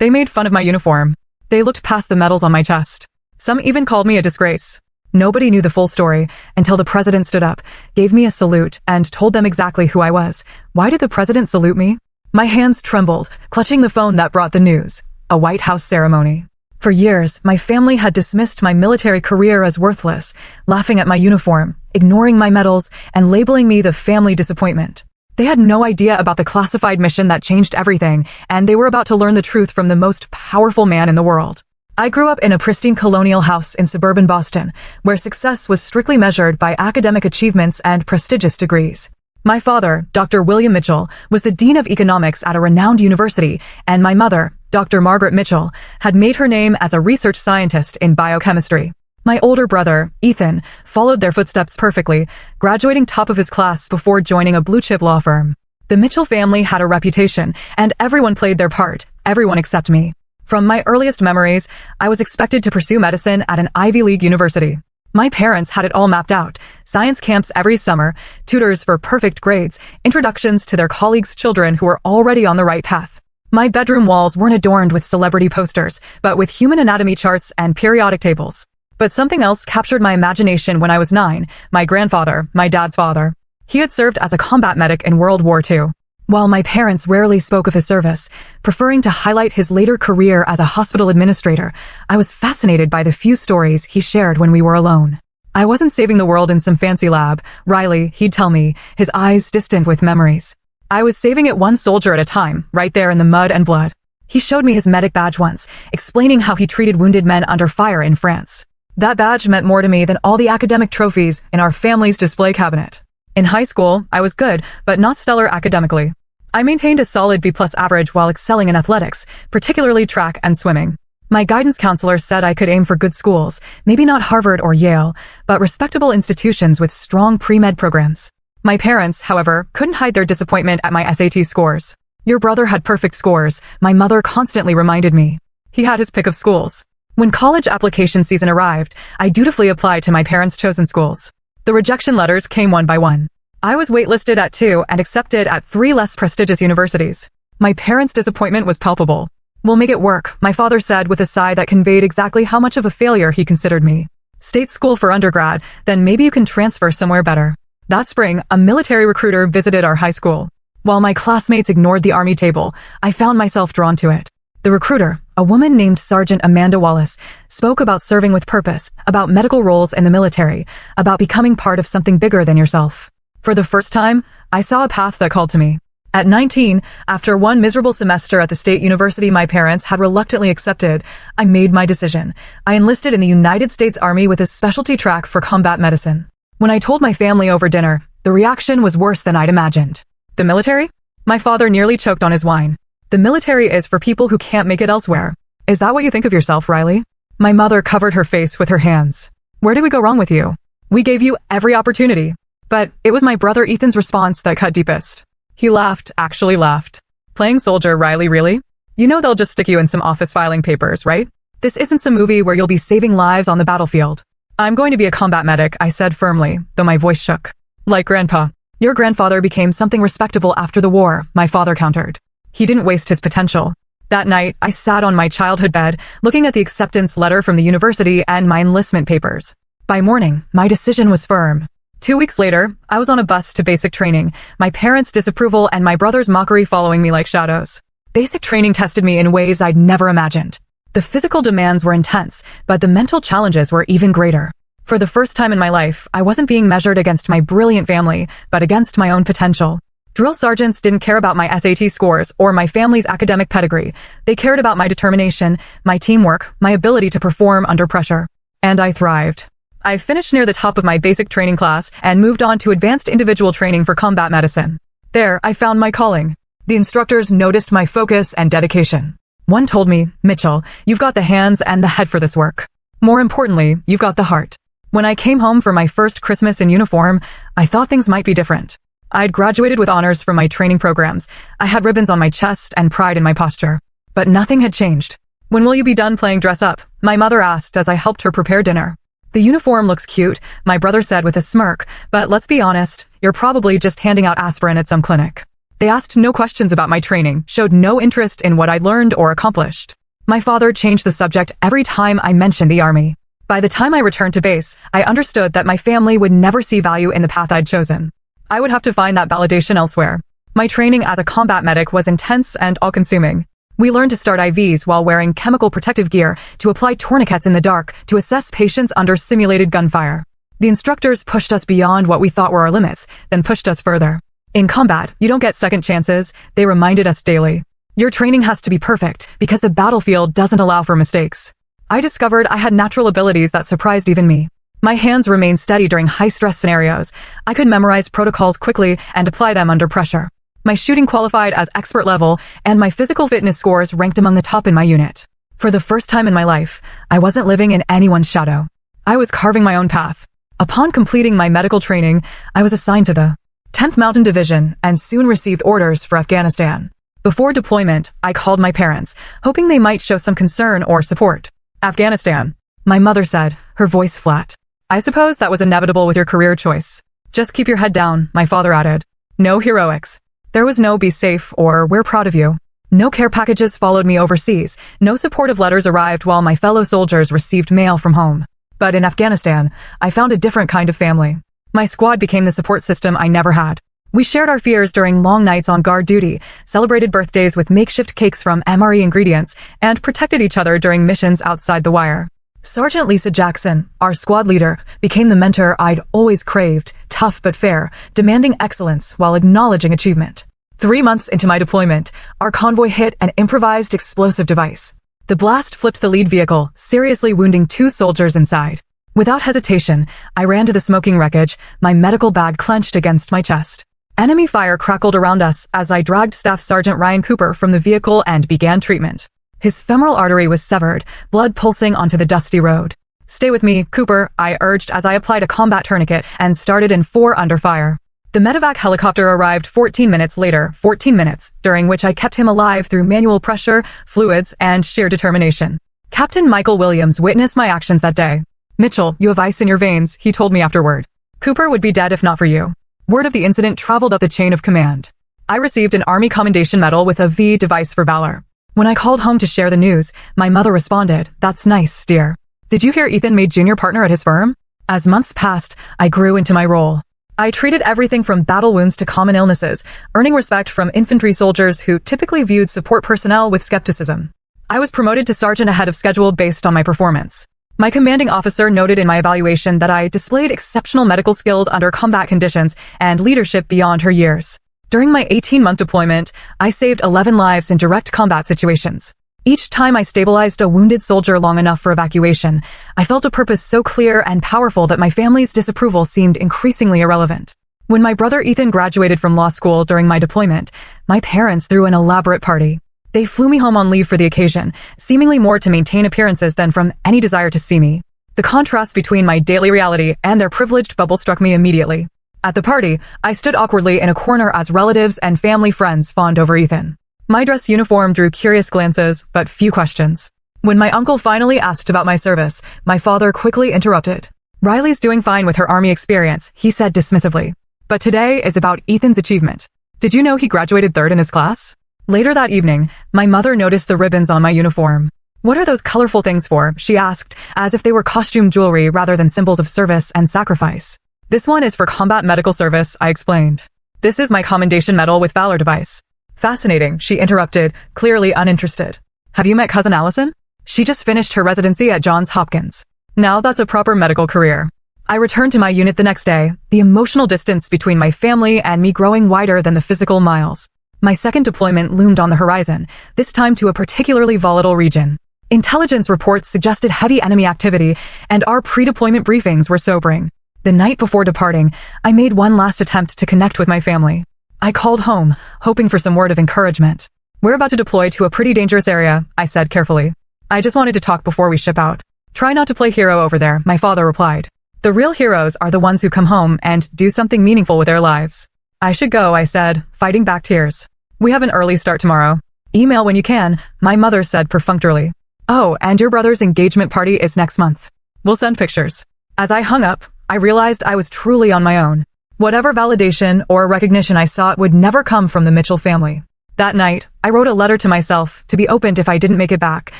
They made fun of my uniform. They looked past the medals on my chest. Some even called me a disgrace. Nobody knew the full story until the president stood up, gave me a salute, and told them exactly who I was. Why did the president salute me? My hands trembled, clutching the phone that brought the news. A White House ceremony. For years, my family had dismissed my military career as worthless, laughing at my uniform, ignoring my medals, and labeling me the family disappointment. They had no idea about the classified mission that changed everything, and they were about to learn the truth from the most powerful man in the world. I grew up in a pristine colonial house in suburban Boston, where success was strictly measured by academic achievements and prestigious degrees. My father, Dr. William Mitchell, was the dean of economics at a renowned university, and my mother, Dr. Margaret Mitchell, had made her name as a research scientist in biochemistry. My older brother, Ethan, followed their footsteps perfectly, graduating top of his class before joining a blue-chip law firm. The Mitchell family had a reputation, and everyone played their part, everyone except me. From my earliest memories, I was expected to pursue medicine at an Ivy League university. My parents had it all mapped out: science camps every summer, tutors for perfect grades, introductions to their colleagues' children who were already on the right path. My bedroom walls weren't adorned with celebrity posters, but with human anatomy charts and periodic tables. But something else captured my imagination when I was 9, my grandfather, my dad's father. He had served as a combat medic in World War II. While my parents rarely spoke of his service, preferring to highlight his later career as a hospital administrator, I was fascinated by the few stories he shared when we were alone. I wasn't saving the world in some fancy lab, Riley, he'd tell me, his eyes distant with memories. I was saving it one soldier at a time, right there in the mud and blood. He showed me his medic badge once, explaining how he treated wounded men under fire in France. That badge meant more to me than all the academic trophies in our family's display cabinet. In high school, I was good, but not stellar academically. I maintained a solid B+ average while excelling in athletics, particularly track and swimming. My guidance counselor said I could aim for good schools, maybe not Harvard or Yale, but respectable institutions with strong pre-med programs. My parents, however, couldn't hide their disappointment at my SAT scores. Your brother had perfect scores, my mother constantly reminded me. He had his pick of schools. When college application season arrived, I dutifully applied to my parents' chosen schools. The rejection letters came one by one. I was waitlisted at 2 and accepted at 3 less prestigious universities. My parents' disappointment was palpable. "We'll make it work," my father said with a sigh that conveyed exactly how much of a failure he considered me. "State school for undergrad, then maybe you can transfer somewhere better." That spring, a military recruiter visited our high school. While my classmates ignored the Army table, I found myself drawn to it. The recruiter, a woman named Sergeant Amanda Wallace, spoke about serving with purpose, about medical roles in the military, about becoming part of something bigger than yourself. For the first time, I saw a path that called to me. At 19, after one miserable semester at the state university my parents had reluctantly accepted, I made my decision. I enlisted in the United States Army with a specialty track for combat medicine. When I told my family over dinner, the reaction was worse than I'd imagined. "The military?" My father nearly choked on his wine. "The military is for people who can't make it elsewhere." "Is that what you think of yourself, Riley?" My mother covered her face with her hands. "Where did we go wrong with you? We gave you every opportunity." But it was my brother Ethan's response that cut deepest. He laughed, actually laughed. "Playing soldier, Riley, really? You know they'll just stick you in some office filing papers, right? This isn't some movie where you'll be saving lives on the battlefield." "I'm going to be a combat medic," I said firmly, though my voice shook. "Like Grandpa. Your grandfather became something respectable after the war," my father countered. "He didn't waste his potential." That night, I sat on my childhood bed, looking at the acceptance letter from the university and my enlistment papers. By morning, my decision was firm. 2 weeks later, I was on a bus to basic training, my parents' disapproval and my brother's mockery following me like shadows. Basic training tested me in ways I'd never imagined. The physical demands were intense, but the mental challenges were even greater. For the first time in my life, I wasn't being measured against my brilliant family, but against my own potential. Drill sergeants didn't care about my SAT scores or my family's academic pedigree. They cared about my determination, my teamwork, my ability to perform under pressure. And I thrived. I finished near the top of my basic training class and moved on to advanced individual training for combat medicine. There, I found my calling. The instructors noticed my focus and dedication. One told me, "Mitchell, you've got the hands and the head for this work. More importantly, you've got the heart." When I came home for my first Christmas in uniform, I thought things might be different. I'd graduated with honors from my training programs. I had ribbons on my chest and pride in my posture. But nothing had changed. "When will you be done playing dress up?" my mother asked as I helped her prepare dinner. "The uniform looks cute," my brother said with a smirk, "but let's be honest, you're probably just handing out aspirin at some clinic." They asked no questions about my training, showed no interest in what I'd learned or accomplished. My father changed the subject every time I mentioned the Army. By the time I returned to base, I understood that my family would never see value in the path I'd chosen. I would have to find that validation elsewhere. My training as a combat medic was intense and all-consuming. We learned to start IVs while wearing chemical protective gear, to apply tourniquets in the dark, to assess patients under simulated gunfire. The instructors pushed us beyond what we thought were our limits, then pushed us further. In combat, you don't get second chances, they reminded us daily. Your training has to be perfect, because the battlefield doesn't allow for mistakes. I discovered I had natural abilities that surprised even me. My hands remained steady during high-stress scenarios. I could memorize protocols quickly and apply them under pressure. My shooting qualified as expert level, and my physical fitness scores ranked among the top in my unit. For the first time in my life, I wasn't living in anyone's shadow. I was carving my own path. Upon completing my medical training, I was assigned to the 10th Mountain Division and soon received orders for Afghanistan. Before deployment, I called my parents, hoping they might show some concern or support. Afghanistan, my mother said, her voice flat. I suppose that was inevitable with your career choice. Just keep your head down, my father added. No heroics. There was no be safe or we're proud of you. No care packages followed me overseas. No supportive letters arrived while my fellow soldiers received mail from home. But in Afghanistan, I found a different kind of family. My squad became the support system I never had. We shared our fears during long nights on guard duty, celebrated birthdays with makeshift cakes from MRE ingredients, and protected each other during missions outside the wire. Sergeant Lisa Jackson, our squad leader, became the mentor I'd always craved, tough but fair, demanding excellence while acknowledging achievement. 3 months into my deployment, our convoy hit an improvised explosive device. The blast flipped the lead vehicle, seriously wounding 2 soldiers inside. Without hesitation, I ran to the smoking wreckage, my medical bag clenched against my chest. Enemy fire crackled around us as I dragged Staff Sergeant Ryan Cooper from the vehicle and began treatment. His femoral artery was severed, blood pulsing onto the dusty road. Stay with me, Cooper, I urged as I applied a combat tourniquet and started in 4 under fire. The medevac helicopter arrived 14 minutes later, 14 minutes, during which I kept him alive through manual pressure, fluids, and sheer determination. Captain Michael Williams witnessed my actions that day. Mitchell, you have ice in your veins, he told me afterward. Cooper would be dead if not for you. Word of the incident traveled up the chain of command. I received an Army Commendation Medal with a V device for valor. When I called home to share the news, my mother responded, "That's nice, dear. Did you hear Ethan made junior partner at his firm?" As months passed, I grew into my role. I treated everything from battle wounds to common illnesses, earning respect from infantry soldiers who typically viewed support personnel with skepticism. I was promoted to sergeant ahead of schedule based on my performance. My commanding officer noted in my evaluation that I displayed exceptional medical skills under combat conditions and leadership beyond her years. During my 18-month deployment, I saved 11 lives in direct combat situations. Each time I stabilized a wounded soldier long enough for evacuation, I felt a purpose so clear and powerful that my family's disapproval seemed increasingly irrelevant. When my brother Ethan graduated from law school during my deployment, my parents threw an elaborate party. They flew me home on leave for the occasion, seemingly more to maintain appearances than from any desire to see me. The contrast between my daily reality and their privileged bubble struck me immediately. At the party, I stood awkwardly in a corner as relatives and family friends fawned over Ethan. My dress uniform drew curious glances, but few questions. When my uncle finally asked about my service, my father quickly interrupted. "Riley's doing fine with her Army experience," he said dismissively. "But today is about Ethan's achievement. Did you know he graduated 3rd in his class?" Later that evening, my mother noticed the ribbons on my uniform. "What are those colorful things for?" she asked, as if they were costume jewelry rather than symbols of service and sacrifice. "This one is for combat medical service," I explained. "This is my commendation medal with valor device." "Fascinating," she interrupted, clearly uninterested. "Have you met Cousin Allison? She just finished her residency at Johns Hopkins. Now that's a proper medical career." I returned to my unit the next day, the emotional distance between my family and me growing wider than the physical miles. My second deployment loomed on the horizon, this time to a particularly volatile region. Intelligence reports suggested heavy enemy activity, and our pre-deployment briefings were sobering. The night before departing, I made one last attempt to connect with my family. I called home, hoping for some word of encouragement. "We're about to deploy to a pretty dangerous area," I said carefully. "I just wanted to talk before we ship out." "Try not to play hero over there," my father replied. "The real heroes are the ones who come home and do something meaningful with their lives." "I should go," I said, fighting back tears. "We have an early start tomorrow." "Email when you can," my mother said perfunctorily. "Oh, and your brother's engagement party is next month. We'll send pictures." As I hung up, I realized I was truly on my own. Whatever validation or recognition I sought would never come from the Mitchell family. That night, I wrote a letter to myself to be opened if I didn't make it back.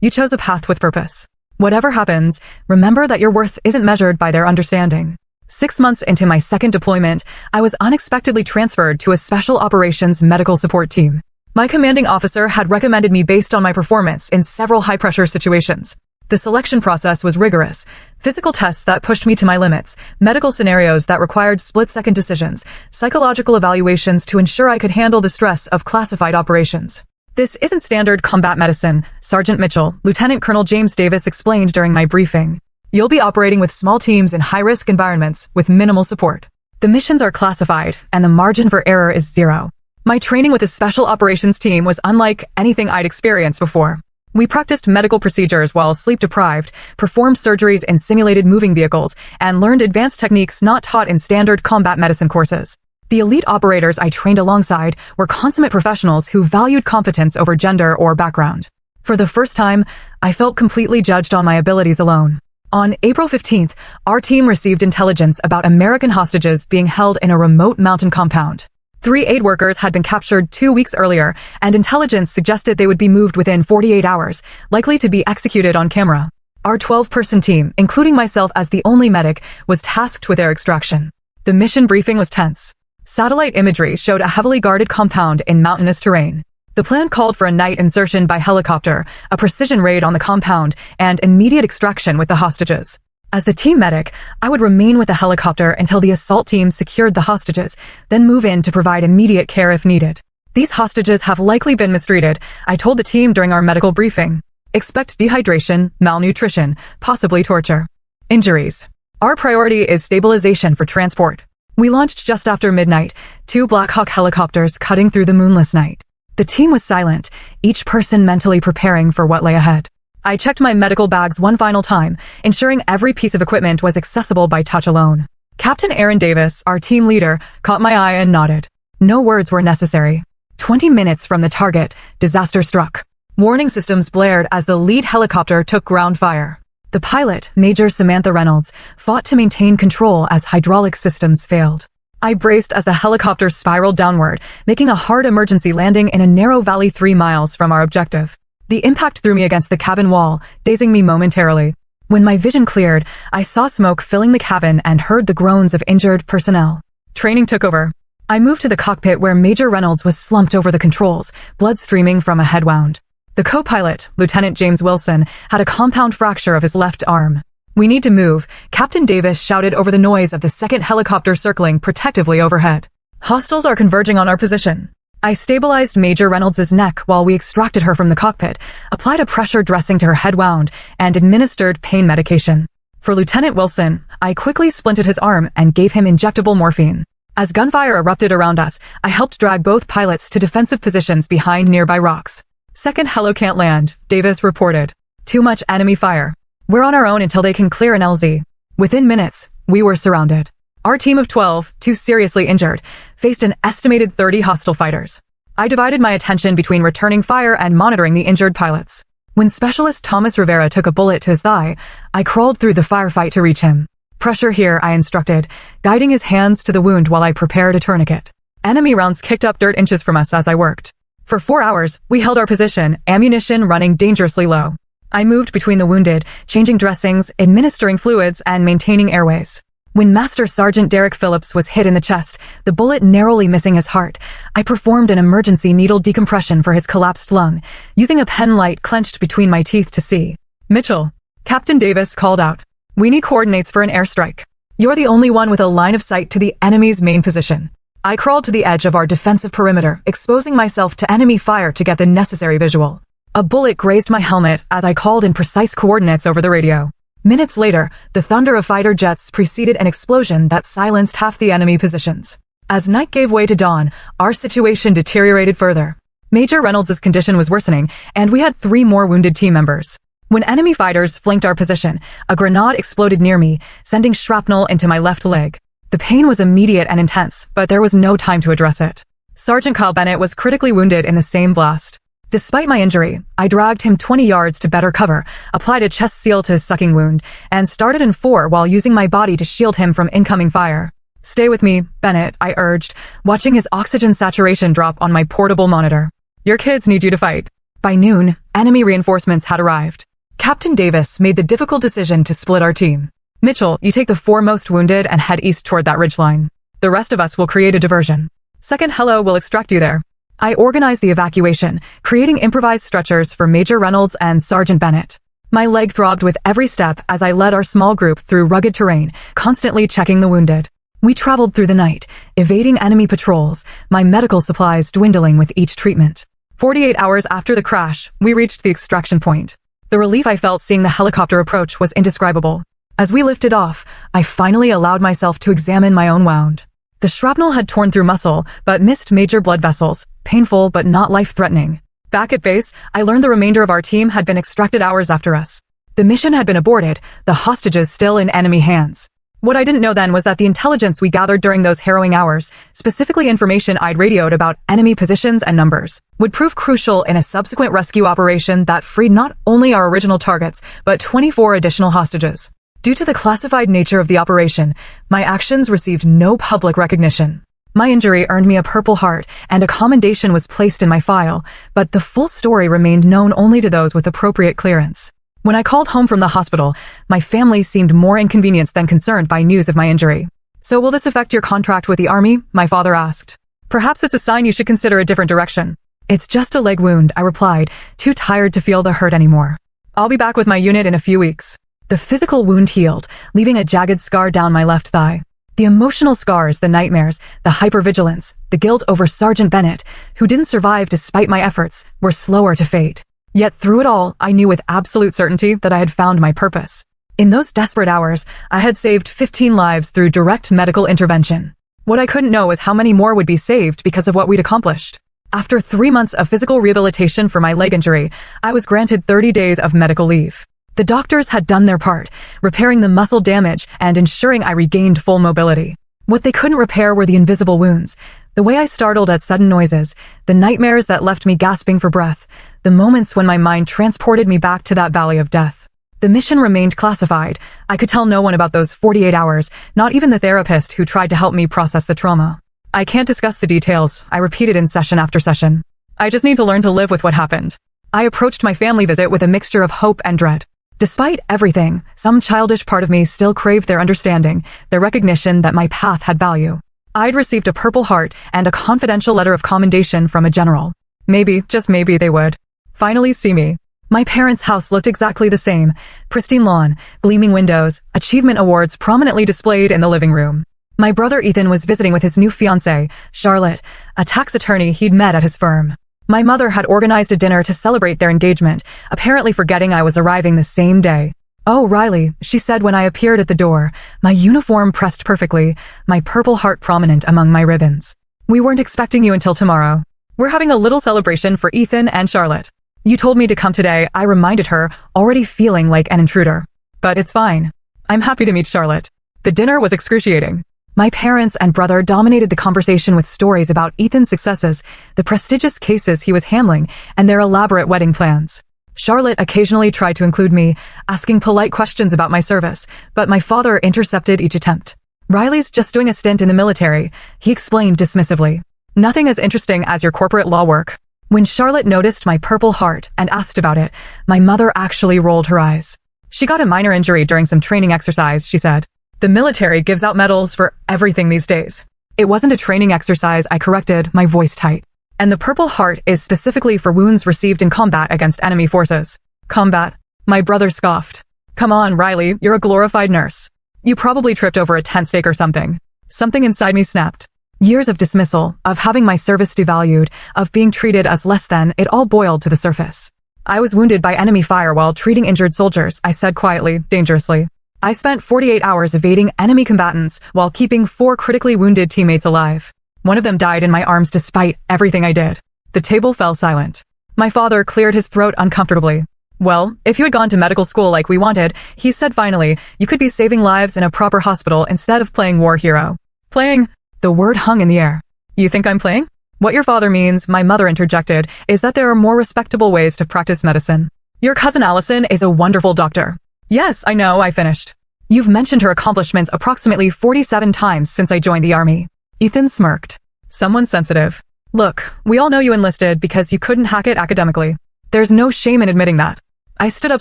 You chose a path with purpose. Whatever happens, remember that your worth isn't measured by their understanding. 6 months into my second deployment, I was unexpectedly transferred to a special operations medical support team. My commanding officer had recommended me based on my performance in several high-pressure situations. The selection process was rigorous. Physical tests that pushed me to my limits, medical scenarios that required split-second decisions, psychological evaluations to ensure I could handle the stress of classified operations. This isn't standard combat medicine, Sergeant Mitchell, Lieutenant Colonel James Davis explained during my briefing. You'll be operating with small teams in high-risk environments with minimal support. The missions are classified, and the margin for error is 0. My training with the Special Operations team was unlike anything I'd experienced before. We practiced medical procedures while sleep-deprived, performed surgeries in simulated moving vehicles, and learned advanced techniques not taught in standard combat medicine courses. The elite operators I trained alongside were consummate professionals who valued competence over gender or background. For the first time, I felt completely judged on my abilities alone. On April 15th, our team received intelligence about American hostages being held in a remote mountain compound. 3 aid workers had been captured 2 weeks earlier, and intelligence suggested they would be moved within 48 hours, likely to be executed on camera. Our 12-person team, including myself as the only medic, was tasked with their extraction. The mission briefing was tense. Satellite imagery showed a heavily guarded compound in mountainous terrain. The plan called for a night insertion by helicopter, a precision raid on the compound, and immediate extraction with the hostages. As the team medic, I would remain with the helicopter until the assault team secured the hostages, then move in to provide immediate care if needed. These hostages have likely been mistreated, I told the team during our medical briefing. Expect dehydration, malnutrition, possibly torture. Injuries. Our priority is stabilization for transport. We launched just after midnight, 2 Black Hawk helicopters cutting through the moonless night. The team was silent, each person mentally preparing for what lay ahead. I checked my medical bags one final time, ensuring every piece of equipment was accessible by touch alone. Captain Aaron Davis, our team leader, caught my eye and nodded. No words were necessary. 20 minutes from the target, disaster struck. Warning systems blared as the lead helicopter took ground fire. The pilot, Major Samantha Reynolds, fought to maintain control as hydraulic systems failed. I braced as the helicopter spiraled downward, making a hard emergency landing in a narrow valley 3 miles from our objective. The impact threw me against the cabin wall, dazing me momentarily. When my vision cleared, I saw smoke filling the cabin and heard the groans of injured personnel. Training took over. I moved to the cockpit where Major Reynolds was slumped over the controls, blood streaming from a head wound. The co-pilot, Lieutenant James Wilson, had a compound fracture of his left arm. "We need to move," Captain Davis shouted over the noise of the second helicopter circling protectively overhead. "Hostiles are converging on our position." I stabilized Major Reynolds' neck while we extracted her from the cockpit, applied a pressure dressing to her head wound, and administered pain medication. For Lieutenant Wilson, I quickly splinted his arm and gave him injectable morphine. As gunfire erupted around us, I helped drag both pilots to defensive positions behind nearby rocks. "Second helo can't land," Davis reported. "Too much enemy fire. We're on our own until they can clear an LZ." Within minutes, we were surrounded. Our team of 12, 2 seriously injured, faced an estimated 30 hostile fighters. I divided my attention between returning fire and monitoring the injured pilots. When Specialist Thomas Rivera took a bullet to his thigh, I crawled through the firefight to reach him. "Pressure here," I instructed, guiding his hands to the wound while I prepared a tourniquet. Enemy rounds kicked up dirt inches from us as I worked. For 4 hours, we held our position, ammunition running dangerously low. I moved between the wounded, changing dressings, administering fluids, and maintaining airways. When Master Sergeant Derek Phillips was hit in the chest, the bullet narrowly missing his heart, I performed an emergency needle decompression for his collapsed lung, using a pen light clenched between my teeth to see. "Mitchell," Captain Davis called out. "We need coordinates for an airstrike. You're the only one with a line of sight to the enemy's main position." I crawled to the edge of our defensive perimeter, exposing myself to enemy fire to get the necessary visual. A bullet grazed my helmet as I called in precise coordinates over the radio. Minutes later, the thunder of fighter jets preceded an explosion that silenced half the enemy positions. As night gave way to dawn, our situation deteriorated further. Major Reynolds' condition was worsening, and we had 3 more wounded team members. When enemy fighters flanked our position, a grenade exploded near me, sending shrapnel into my left leg. The pain was immediate and intense, but there was no time to address it. Sergeant Kyle Bennett was critically wounded in the same blast. Despite my injury, I dragged him 20 yards to better cover, applied a chest seal to his sucking wound, and started in 4 while using my body to shield him from incoming fire. Stay with me, Bennett, I urged, watching his oxygen saturation drop on my portable monitor. Your kids need you to fight. By noon, enemy reinforcements had arrived. Captain Davis made the difficult decision to split our team. Mitchell, you take the 4 most wounded and head east toward that ridgeline. The rest of us will create a diversion. Second Hello will extract you there. I organized the evacuation, creating improvised stretchers for Major Reynolds and Sergeant Bennett. My leg throbbed with every step as I led our small group through rugged terrain, constantly checking the wounded. We traveled through the night, evading enemy patrols, my medical supplies dwindling with each treatment. 48 hours after the crash, we reached the extraction point. The relief I felt seeing the helicopter approach was indescribable. As we lifted off, I finally allowed myself to examine my own wound. The shrapnel had torn through muscle, but missed major blood vessels, painful but not life-threatening. Back at base, I learned the remainder of our team had been extracted hours after us. The mission had been aborted, the hostages still in enemy hands. What I didn't know then was that the intelligence we gathered during those harrowing hours, specifically information I'd radioed about enemy positions and numbers, would prove crucial in a subsequent rescue operation that freed not only our original targets, but 24 additional hostages. Due to the classified nature of the operation, my actions received no public recognition. My injury earned me a Purple Heart, and a commendation was placed in my file, but the full story remained known only to those with appropriate clearance. When I called home from the hospital, my family seemed more inconvenienced than concerned by news of my injury. So will this affect your contract with the Army? My father asked. Perhaps it's a sign you should consider a different direction. It's just a leg wound, I replied, too tired to feel the hurt anymore. I'll be back with my unit in a few weeks. The physical wound healed, leaving a jagged scar down my left thigh. The emotional scars, the nightmares, the hypervigilance, the guilt over Sergeant Bennett, who didn't survive despite my efforts, were slower to fade. Yet through it all, I knew with absolute certainty that I had found my purpose. In those desperate hours, I had saved 15 lives through direct medical intervention. What I couldn't know was how many more would be saved because of what we'd accomplished. After 3 months of physical rehabilitation for my leg injury, I was granted 30 days of medical leave. The doctors had done their part, repairing the muscle damage and ensuring I regained full mobility. What they couldn't repair were the invisible wounds, the way I startled at sudden noises, the nightmares that left me gasping for breath, the moments when my mind transported me back to that valley of death. The mission remained classified. I could tell no one about those 48 hours, not even the therapist who tried to help me process the trauma. I can't discuss the details, I repeated in session after session. I just need to learn to live with what happened. I approached my family visit with a mixture of hope and dread. Despite everything, some childish part of me still craved their understanding, their recognition that my path had value. I'd received a Purple Heart and a confidential letter of commendation from a general. Maybe, just maybe, they would finally see me. My parents' house looked exactly the same. Pristine lawn, gleaming windows, achievement awards prominently displayed in the living room. My brother Ethan was visiting with his new fiancée, Charlotte, a tax attorney he'd met at his firm. My mother had organized a dinner to celebrate their engagement, apparently forgetting I was arriving the same day. "Oh, Riley," she said when I appeared at the door, my uniform pressed perfectly, my Purple Heart prominent among my ribbons. "We weren't expecting you until tomorrow. We're having a little celebration for Ethan and Charlotte. You told me to come today," I reminded her, already feeling like an intruder. "But it's fine. I'm happy to meet Charlotte." The dinner was excruciating. My parents and brother dominated the conversation with stories about Ethan's successes, the prestigious cases he was handling, and their elaborate wedding plans. Charlotte occasionally tried to include me, asking polite questions about my service, but my father intercepted each attempt. "Riley's just doing a stint in the military," he explained dismissively. "Nothing as interesting as your corporate law work." When Charlotte noticed my Purple Heart and asked about it, my mother actually rolled her eyes. "She got a minor injury during some training exercise," she said. "The military gives out medals for everything these days." "It wasn't a training exercise," I corrected, my voice tight. "And the Purple Heart is specifically for wounds received in combat against enemy forces." "Combat?" My brother scoffed. "Come on, Riley, you're a glorified nurse. You probably tripped over a tent stake or something." Something inside me snapped. Years of dismissal, of having my service devalued, of being treated as less than, it all boiled to the surface. "I was wounded by enemy fire while treating injured soldiers," I said quietly, dangerously. "I spent 48 hours evading enemy combatants while keeping 4 critically wounded teammates alive. One of them died in my arms despite everything I did." The table fell silent. My father cleared his throat uncomfortably. "Well, if you had gone to medical school like we wanted," he said finally, "you could be saving lives in a proper hospital instead of playing war hero." "Playing?" The word hung in the air. "You think I'm playing?" "What your father means," my mother interjected, "is that there are more respectable ways to practice medicine. Your cousin Allison is a wonderful doctor." "Yes, I know," I finished. You've mentioned her accomplishments approximately 47 times since I joined the army. Ethan smirked. Someone sensitive. Look, we all know you enlisted because you couldn't hack it academically. There's no shame in admitting that. I stood up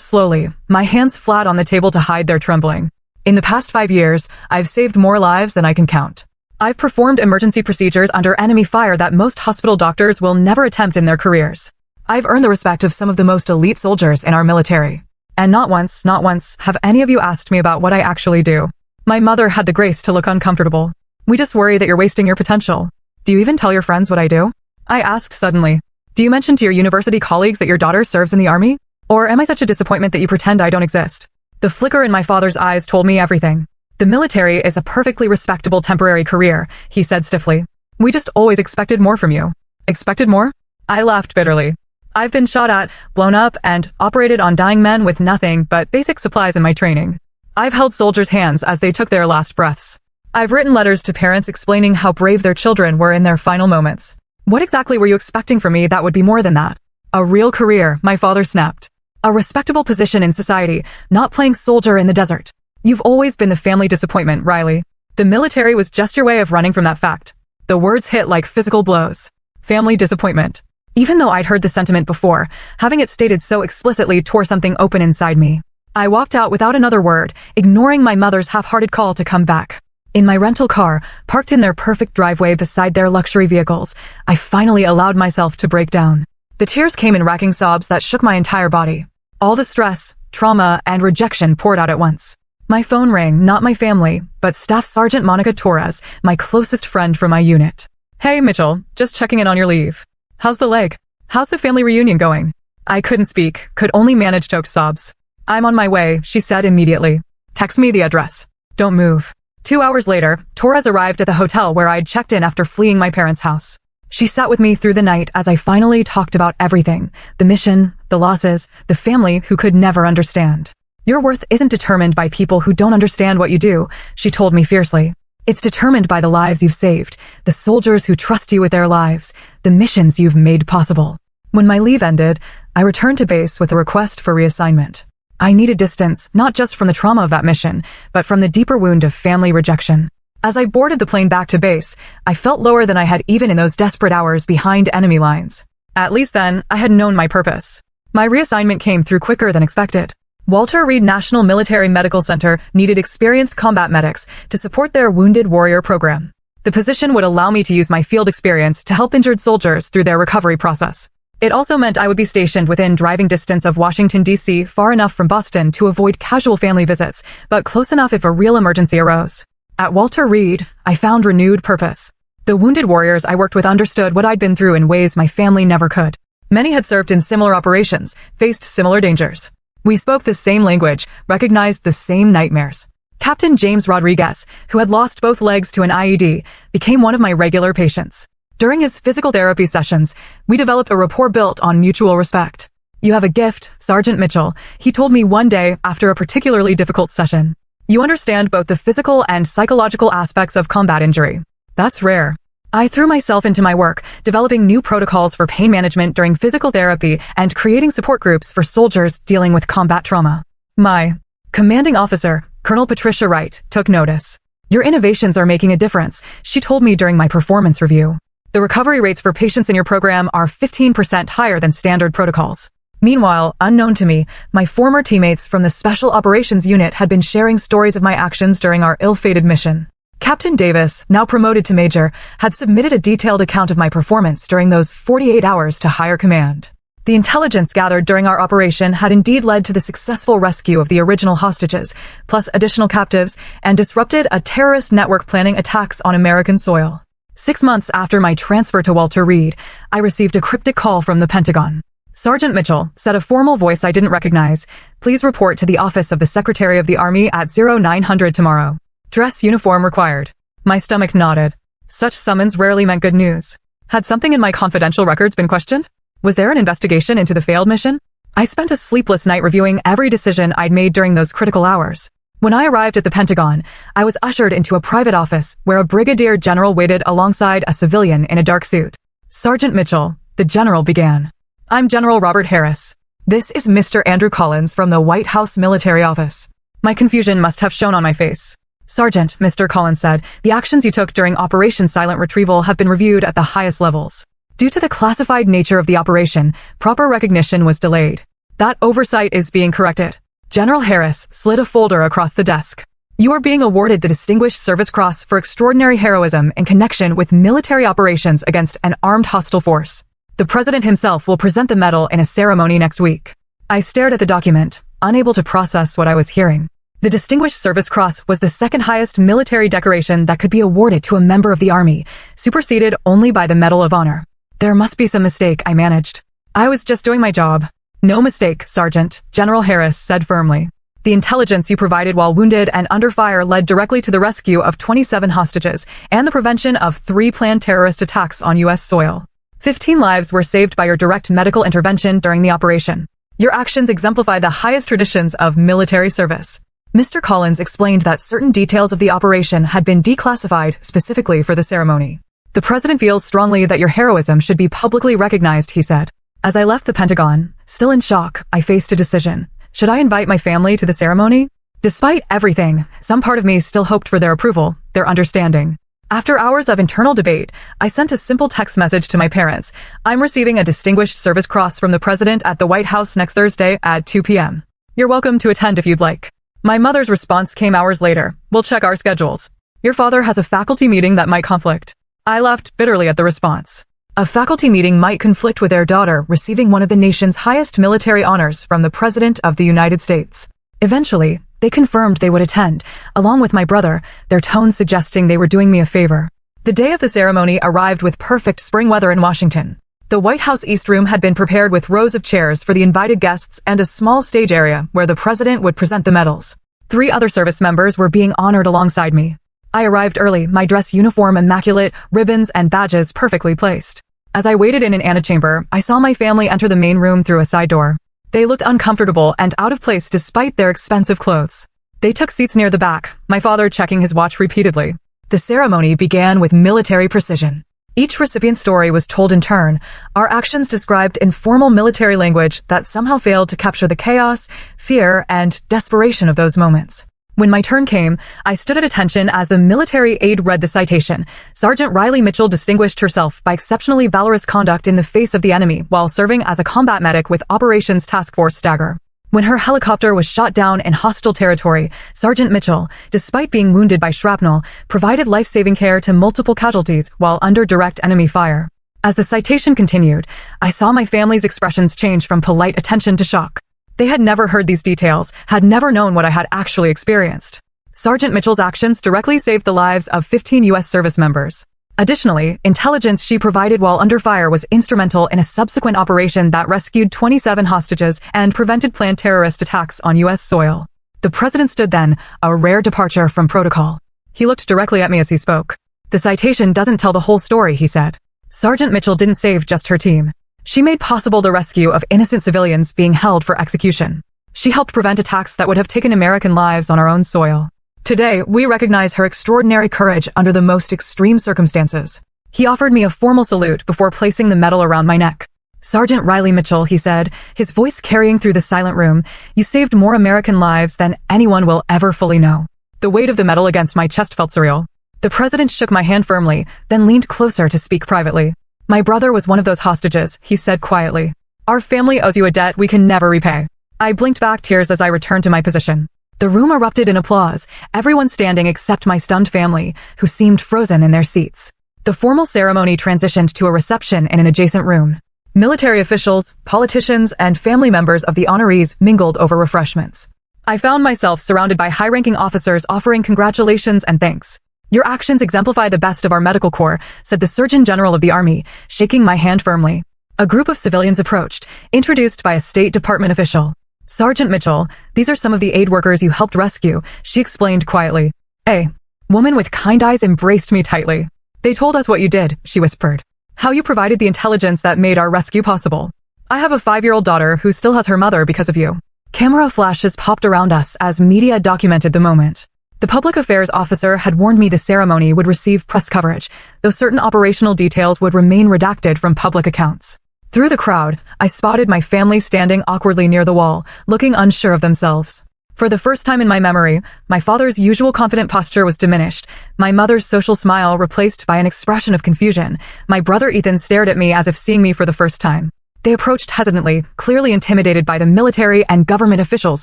slowly, my hands flat on the table to hide their trembling. In the past 5 years, I've saved more lives than I can count. I've performed emergency procedures under enemy fire that most hospital doctors will never attempt in their careers. I've earned the respect of some of the most elite soldiers in our military. And not once, have any of you asked me about what I actually do. My mother had the grace to look uncomfortable. We just worry that you're wasting your potential. Do you even tell your friends what I do? I asked suddenly. Do you mention to your university colleagues that your daughter serves in the army? Or am I such a disappointment that you pretend I don't exist? The flicker in my father's eyes told me everything. The military is a perfectly respectable temporary career, he said stiffly. We just always expected more from you. Expected more? I laughed bitterly. I've been shot at, blown up, and operated on dying men with nothing but basic supplies in my training. I've held soldiers' hands as they took their last breaths. I've written letters to parents explaining how brave their children were in their final moments. What exactly were you expecting from me that would be more than that? A real career, my father snapped. A respectable position in society, not playing soldier in the desert. You've always been the family disappointment, Riley. The military was just your way of running from that fact. The words hit like physical blows. Family disappointment. Even though I'd heard the sentiment before, having it stated so explicitly tore something open inside me. I walked out without another word, ignoring my mother's half-hearted call to come back. In my rental car, parked in their perfect driveway beside their luxury vehicles, I finally allowed myself to break down. The tears came in racking sobs that shook my entire body. All the stress, trauma, and rejection poured out at once. My phone rang, not my family, but Staff Sergeant Monica Torres, my closest friend from my unit. Hey, Mitchell, just checking in on your leave. How's the leg? How's the family reunion going? I couldn't speak, could only manage choked sobs. I'm on my way, she said immediately. Text me the address. Don't move. 2 hours later, Torres arrived at the hotel where I'd checked in after fleeing my parents' house. She sat with me through the night as I finally talked about everything. The mission, the losses, the family who could never understand. Your worth isn't determined by people who don't understand what you do, she told me fiercely. It's determined by the lives you've saved, the soldiers who trust you with their lives, the missions you've made possible. When my leave ended, I returned to base with a request for reassignment. I needed distance, not just from the trauma of that mission, but from the deeper wound of family rejection. As I boarded the plane back to base, I felt lower than I had even in those desperate hours behind enemy lines. At least then, I had known my purpose. My reassignment came through quicker than expected. Walter Reed National Military Medical Center needed experienced combat medics to support their Wounded Warrior program. The position would allow me to use my field experience to help injured soldiers through their recovery process. It also meant I would be stationed within driving distance of Washington, D.C., far enough from Boston to avoid casual family visits, but close enough if a real emergency arose. At Walter Reed, I found renewed purpose. The wounded warriors I worked with understood what I'd been through in ways my family never could. Many had served in similar operations, faced similar dangers. We spoke the same language, recognized the same nightmares. Captain James Rodriguez, who had lost both legs to an IED, became one of my regular patients. During his physical therapy sessions, we developed a rapport built on mutual respect. You have a gift, Sergeant Mitchell, he told me one day after a particularly difficult session. You understand both the physical and psychological aspects of combat injury. That's rare. I threw myself into my work, developing new protocols for pain management during physical therapy and creating support groups for soldiers dealing with combat trauma. My commanding officer, Colonel Patricia Wright, took notice. Your innovations are making a difference, she told me during my performance review. The recovery rates for patients in your program are 15% higher than standard protocols. Meanwhile, unknown to me, my former teammates from the Special Operations Unit had been sharing stories of my actions during our ill-fated mission. Captain Davis, now promoted to Major, had submitted a detailed account of my performance during those 48 hours to higher command. The intelligence gathered during our operation had indeed led to the successful rescue of the original hostages, plus additional captives, and disrupted a terrorist network planning attacks on American soil. 6 months after my transfer to Walter Reed, I received a cryptic call from the Pentagon. Sergeant Mitchell, said a formal voice I didn't recognize, please report to the office of the Secretary of the Army at 0900 tomorrow. Dress uniform required. My stomach nodded. Such summons rarely meant good news. Had something in my confidential records been questioned? Was there an investigation into the failed mission? I spent a sleepless night reviewing every decision I'd made during those critical hours. When I arrived at the Pentagon, I was ushered into a private office where a brigadier general waited alongside a civilian in a dark suit. Sergeant Mitchell, the general began. I'm General Robert Harris. This is Mr. Andrew Collins from the White House Military Office. My confusion must have shown on my face. Sergeant, Mr. Collins said, the actions you took during Operation Silent Retrieval have been reviewed at the highest levels. Due to the classified nature of the operation, proper recognition was delayed. That oversight is being corrected. General Harris slid a folder across the desk. You are being awarded the Distinguished Service Cross for extraordinary heroism in connection with military operations against an armed hostile force. The President himself will present the medal in a ceremony next week. I stared at the document, unable to process what I was hearing. The Distinguished Service Cross was the second highest military decoration that could be awarded to a member of the Army, superseded only by the Medal of Honor. There must be some mistake, I managed. I was just doing my job. No mistake, Sergeant, General Harris said firmly. The intelligence you provided while wounded and under fire led directly to the rescue of 27 hostages and the prevention of 3 planned terrorist attacks on U.S. soil. 15 lives were saved by your direct medical intervention during the operation. Your actions exemplify the highest traditions of military service. Mr. Collins explained that certain details of the operation had been declassified specifically for the ceremony. The President feels strongly that your heroism should be publicly recognized, he said. As I left the Pentagon, still in shock, I faced a decision. Should I invite my family to the ceremony? Despite everything, some part of me still hoped for their approval, their understanding. After hours of internal debate, I sent a simple text message to my parents. I'm receiving a Distinguished Service Cross from the President at the White House next Thursday at 2 p.m. You're welcome to attend if you'd like. My mother's response came hours later. We'll check our schedules. Your father has a faculty meeting that might conflict. I laughed bitterly at the response. A faculty meeting might conflict with their daughter receiving one of the nation's highest military honors from the President of the United States. Eventually, they confirmed they would attend, along with my brother, their tone suggesting they were doing me a favor. The day of the ceremony arrived with perfect spring weather in Washington. The White House East Room had been prepared with rows of chairs for the invited guests and a small stage area where the President would present the medals. 3 other service members were being honored alongside me. I arrived early, my dress uniform immaculate, ribbons and badges perfectly placed. As I waited in an antechamber, I saw my family enter the main room through a side door. They looked uncomfortable and out of place despite their expensive clothes. They took seats near the back, my father checking his watch repeatedly. The ceremony began with military precision. Each recipient's story was told in turn, our actions described in formal military language that somehow failed to capture the chaos, fear, and desperation of those moments. When my turn came, I stood at attention as the military aide read the citation. Sergeant Riley Mitchell distinguished herself by exceptionally valorous conduct in the face of the enemy while serving as a combat medic with Operations Task Force Stagger. When her helicopter was shot down in hostile territory, Sergeant Mitchell, despite being wounded by shrapnel, provided life-saving care to multiple casualties while under direct enemy fire. As the citation continued, I saw my family's expressions change from polite attention to shock. They had never heard these details, had never known what I had actually experienced. Sergeant Mitchell's actions directly saved the lives of 15 U.S. service members. Additionally, intelligence she provided while under fire was instrumental in a subsequent operation that rescued 27 hostages and prevented planned terrorist attacks on U.S. soil. The President stood then, a rare departure from protocol. He looked directly at me as he spoke. The citation doesn't tell the whole story, he said. Sergeant Mitchell didn't save just her team. She made possible the rescue of innocent civilians being held for execution. She helped prevent attacks that would have taken American lives on our own soil. Today, we recognize her extraordinary courage under the most extreme circumstances. He offered me a formal salute before placing the medal around my neck. Sergeant Riley Mitchell, he said, his voice carrying through the silent room, you saved more American lives than anyone will ever fully know. The weight of the medal against my chest felt surreal. The President shook my hand firmly, then leaned closer to speak privately. My brother was one of those hostages, he said quietly. Our family owes you a debt we can never repay. I blinked back tears as I returned to my position. The room erupted in applause, everyone standing except my stunned family, who seemed frozen in their seats. The formal ceremony transitioned to a reception in an adjacent room. Military officials, politicians, and family members of the honorees mingled over refreshments. I found myself surrounded by high-ranking officers offering congratulations and thanks. Your actions exemplify the best of our medical corps, said the Surgeon General of the Army, shaking my hand firmly. A group of civilians approached, introduced by a State Department official. Sergeant Mitchell, these are some of the aid workers you helped rescue, she explained quietly. A woman with kind eyes embraced me tightly. They told us what you did, she whispered. How you provided the intelligence that made our rescue possible. I have a 5-year-old daughter who still has her mother because of you. Camera flashes popped around us as media documented the moment. The public affairs officer had warned me the ceremony would receive press coverage, though certain operational details would remain redacted from public accounts. Through the crowd, I spotted my family standing awkwardly near the wall, looking unsure of themselves. For the first time in my memory, my father's usual confident posture was diminished, my mother's social smile replaced by an expression of confusion. My brother Ethan stared at me as if seeing me for the first time. They approached hesitantly, clearly intimidated by the military and government officials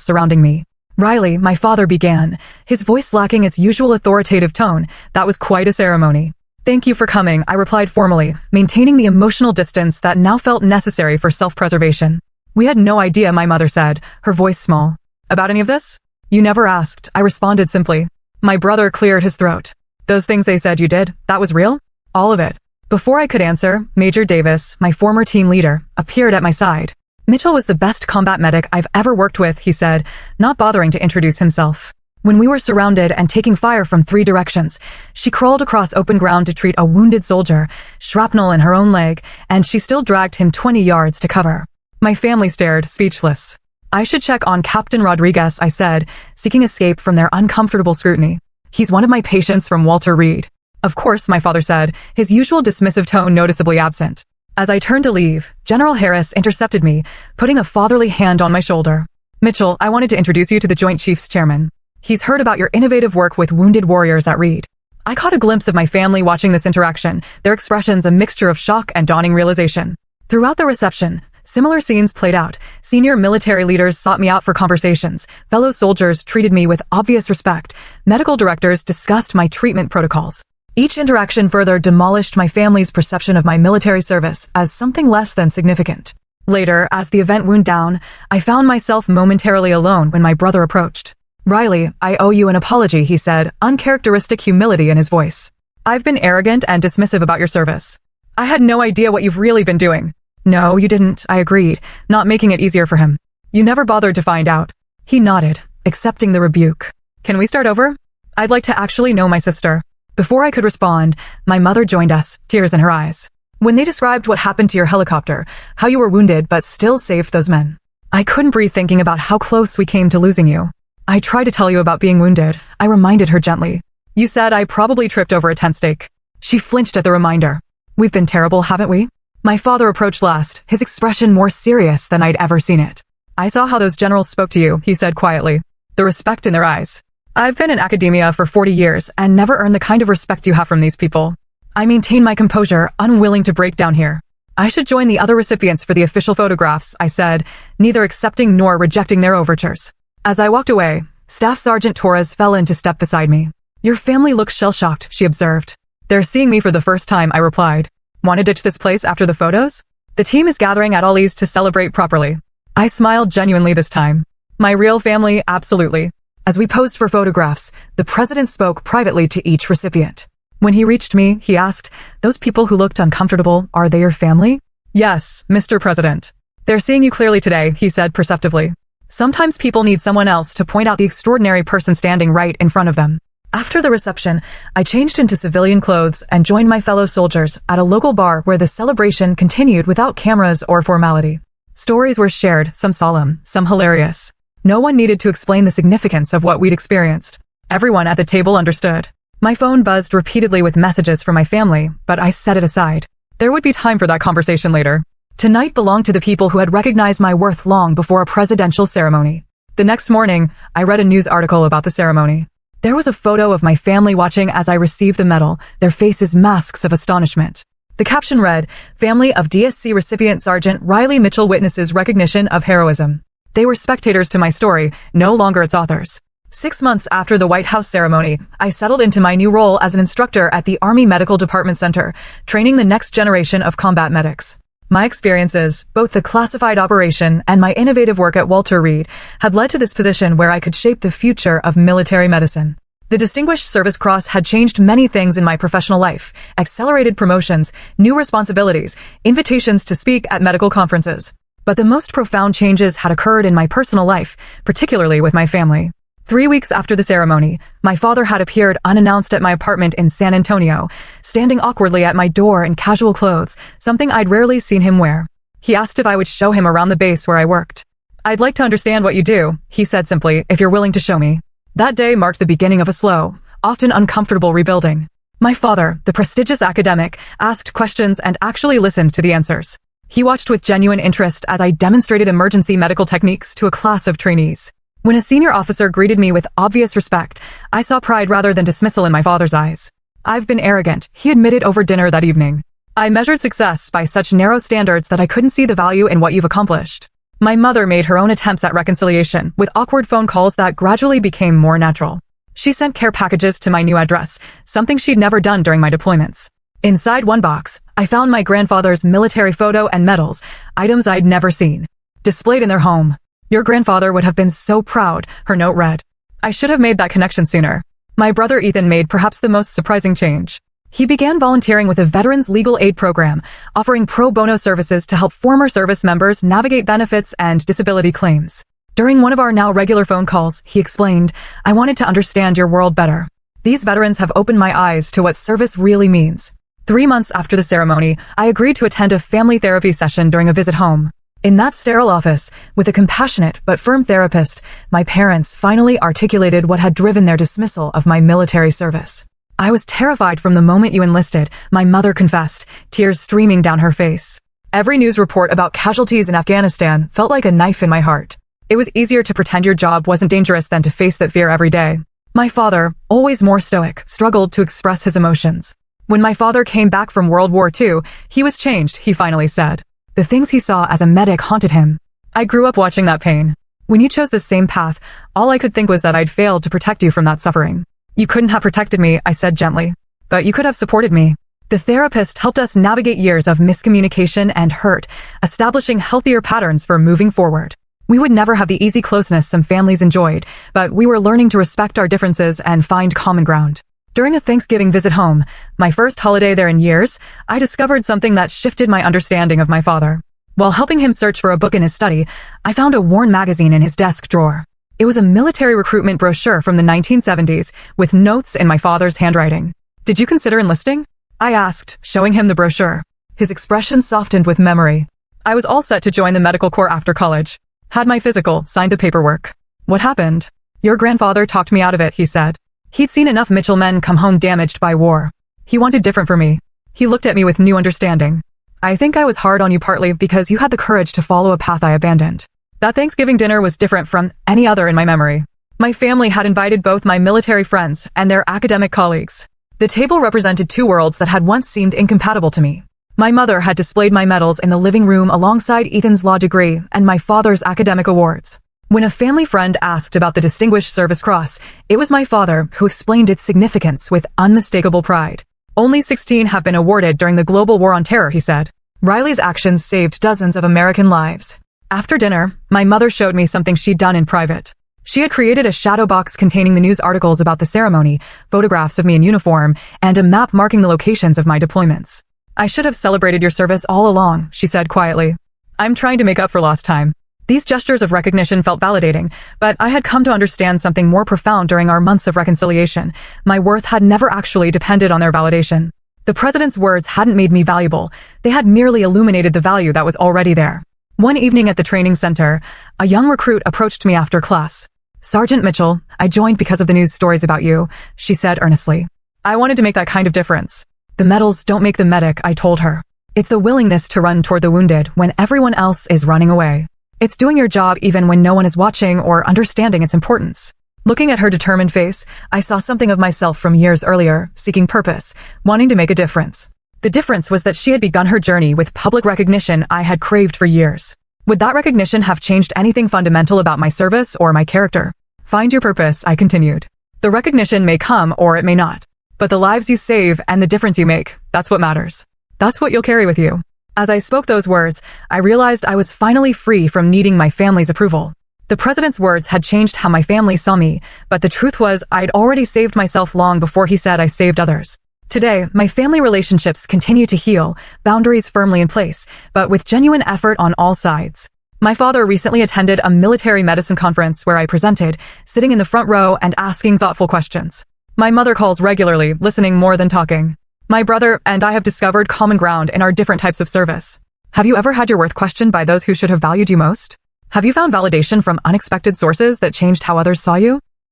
surrounding me. Riley, my father began, his voice lacking its usual authoritative tone. That was quite a ceremony. Thank you for coming, I replied formally, maintaining the emotional distance that now felt necessary for self-preservation. We had no idea, my mother said, her voice small. About any of this? You never asked, I responded simply. My brother cleared his throat. Those things they said you did, that was real? All of it. Before I could answer, Major Davis, my former team leader, appeared at my side. Mitchell was the best combat medic I've ever worked with, he said, not bothering to introduce himself. When we were surrounded and taking fire from 3 directions, she crawled across open ground to treat a wounded soldier, shrapnel in her own leg, and she still dragged him 20 yards to cover. My family stared, speechless. I should check on Captain Rodriguez, I said, seeking escape from their uncomfortable scrutiny. He's one of my patients from Walter Reed. Of course, my father said, his usual dismissive tone noticeably absent. As I turned to leave, General Harris intercepted me, putting a fatherly hand on my shoulder. Mitchell, I wanted to introduce you to the Joint Chiefs Chairman. He's heard about your innovative work with wounded warriors at Reed. I caught a glimpse of my family watching this interaction, their expressions a mixture of shock and dawning realization. Throughout the reception, similar scenes played out. Senior military leaders sought me out for conversations. Fellow soldiers treated me with obvious respect. Medical directors discussed my treatment protocols. Each interaction further demolished my family's perception of my military service as something less than significant. Later, as the event wound down, I found myself momentarily alone when my brother approached. Riley, I owe you an apology, he said, uncharacteristic humility in his voice. I've been arrogant and dismissive about your service. I had no idea what you've really been doing. No, you didn't, I agreed, not making it easier for him. You never bothered to find out. He nodded, accepting the rebuke. Can we start over? I'd like to actually know my sister. Before I could respond, my mother joined us, tears in her eyes. When they described what happened to your helicopter, how you were wounded but still saved those men, I couldn't breathe thinking about how close we came to losing you. I tried to tell you about being wounded, I reminded her gently. You said I probably tripped over a tent stake. She flinched at the reminder. We've been terrible, haven't we? My father approached last, his expression more serious than I'd ever seen it. I saw how those generals spoke to you, he said quietly. The respect in their eyes. I've been in academia for 40 years and never earned the kind of respect you have from these people. I maintain my composure, unwilling to break down here. I should join the other recipients for the official photographs, I said, neither accepting nor rejecting their overtures. As I walked away, Staff Sergeant Torres fell into step beside me. Your family looks shell-shocked, she observed. They're seeing me for the first time, I replied. Want to ditch this place after the photos? The team is gathering at Ollie's to celebrate properly. I smiled genuinely this time. My real family, absolutely. As we posed for photographs, the president spoke privately to each recipient. When he reached me, he asked, those people who looked uncomfortable, are they your family? Yes, Mr. President. They're seeing you clearly today, he said perceptively. Sometimes people need someone else to point out the extraordinary person standing right in front of them. After the reception, I changed into civilian clothes and joined my fellow soldiers at a local bar where the celebration continued without cameras or formality. Stories were shared, some solemn, some hilarious. No one needed to explain the significance of what we'd experienced. Everyone at the table understood. My phone buzzed repeatedly with messages from my family, but I set it aside. There would be time for that conversation later. Tonight belonged to the people who had recognized my worth long before a presidential ceremony. The next morning, I read a news article about the ceremony. There was a photo of my family watching as I received the medal, their faces masks of astonishment. The caption read, Family of DSC recipient Sergeant Riley Mitchell witnesses recognition of heroism. They were spectators to my story, no longer its authors. 6 months after the White House ceremony, I settled into my new role as an instructor at the Army Medical Department Center, training the next generation of combat medics. My experiences, both the classified operation and my innovative work at Walter Reed, had led to this position where I could shape the future of military medicine. The Distinguished Service Cross had changed many things in my professional life, accelerated promotions, new responsibilities, invitations to speak at medical conferences. But the most profound changes had occurred in my personal life, particularly with my family. 3 weeks after the ceremony, my father had appeared unannounced at my apartment in San Antonio, standing awkwardly at my door in casual clothes, something I'd rarely seen him wear. He asked if I would show him around the base where I worked. I'd like to understand what you do, he said simply, if you're willing to show me. That day marked the beginning of a slow, often uncomfortable rebuilding. My father, the prestigious academic, asked questions and actually listened to the answers. He watched with genuine interest as I demonstrated emergency medical techniques to a class of trainees. When a senior officer greeted me with obvious respect, I saw pride rather than dismissal in my father's eyes. I've been arrogant, he admitted over dinner that evening. I measured success by such narrow standards that I couldn't see the value in what you've accomplished. My mother made her own attempts at reconciliation, with awkward phone calls that gradually became more natural. She sent care packages to my new address, something she'd never done during my deployments. Inside one box, I found my grandfather's military photo and medals, items I'd never seen, displayed in their home. Your grandfather would have been so proud, her note read. I should have made that connection sooner. My brother Ethan made perhaps the most surprising change. He began volunteering with a Veterans Legal Aid Program, offering pro bono services to help former service members navigate benefits and disability claims. During one of our now regular phone calls, he explained, "I wanted to understand your world better. These veterans have opened my eyes to what service really means." 3 months after the ceremony, I agreed to attend a family therapy session during a visit home. In that sterile office, with a compassionate but firm therapist, my parents finally articulated what had driven their dismissal of my military service. "I was terrified from the moment you enlisted," my mother confessed, tears streaming down her face. "Every news report about casualties in Afghanistan felt like a knife in my heart. It was easier to pretend your job wasn't dangerous than to face that fear every day." My father, always more stoic, struggled to express his emotions. When my father came back from World War II, he was changed, he finally said. The things he saw as a medic haunted him. "I grew up watching that pain. When you chose the same path, all I could think was that I'd failed to protect you from that suffering." "You couldn't have protected me," I said gently. "But you could have supported me." The therapist helped us navigate years of miscommunication and hurt, establishing healthier patterns for moving forward. We would never have the easy closeness some families enjoyed, but we were learning to respect our differences and find common ground. During a Thanksgiving visit home, my first holiday there in years, I discovered something that shifted my understanding of my father. While helping him search for a book in his study, I found a worn magazine in his desk drawer. It was a military recruitment brochure from the 1970s, with notes in my father's handwriting. "Did you consider enlisting?" I asked, showing him the brochure. His expression softened with memory. "I was all set to join the medical corps after college. Had my physical, signed the paperwork." "What happened?" "Your grandfather talked me out of it," he said. He'd seen enough Mitchell men come home damaged by war. He wanted different for me. He looked at me with new understanding. "I think I was hard on you partly because you had the courage to follow a path I abandoned." That Thanksgiving dinner was different from any other in my memory. My family had invited both my military friends and their academic colleagues. The table represented two worlds that had once seemed incompatible to me. My mother had displayed my medals in the living room alongside Ethan's law degree and my father's academic awards. When a family friend asked about the Distinguished Service Cross, it was my father who explained its significance with unmistakable pride. "Only 16 have been awarded during the global war on terror," he said. "Riley's actions saved dozens of American lives." After dinner, my mother showed me something she'd done in private. She had created a shadow box containing the news articles about the ceremony, photographs of me in uniform, and a map marking the locations of my deployments. "I should have celebrated your service all along," she said quietly. "I'm trying to make up for lost time." These gestures of recognition felt validating, but I had come to understand something more profound during our months of reconciliation. My worth had never actually depended on their validation. The president's words hadn't made me valuable. They had merely illuminated the value that was already there. One evening at the training center, a young recruit approached me after class. "Sergeant Mitchell, I joined because of the news stories about you," she said earnestly. "I wanted to make that kind of difference." "The medals don't make the medic," I told her. "It's the willingness to run toward the wounded when everyone else is running away. It's doing your job even when no one is watching or understanding its importance." Looking at her determined face, I saw something of myself from years earlier, seeking purpose, wanting to make a difference. The difference was that she had begun her journey with public recognition I had craved for years. Would that recognition have changed anything fundamental about my service or my character? "Find your purpose," I continued. "The recognition may come or it may not. But the lives you save and the difference you make, that's what matters. That's what you'll carry with you." As I spoke those words, I realized I was finally free from needing my family's approval. The president's words had changed how my family saw me, but the truth was I'd already saved myself long before he said I saved others. Today, my family relationships continue to heal, boundaries firmly in place, but with genuine effort on all sides. My father recently attended a military medicine conference where I presented, sitting in the front row and asking thoughtful questions. My mother calls regularly, listening more than talking. My brother and I have discovered common ground in our different types of service. Have you ever had your worth questioned by those who should have valued you most? Have you found validation from unexpected sources that changed how others saw you?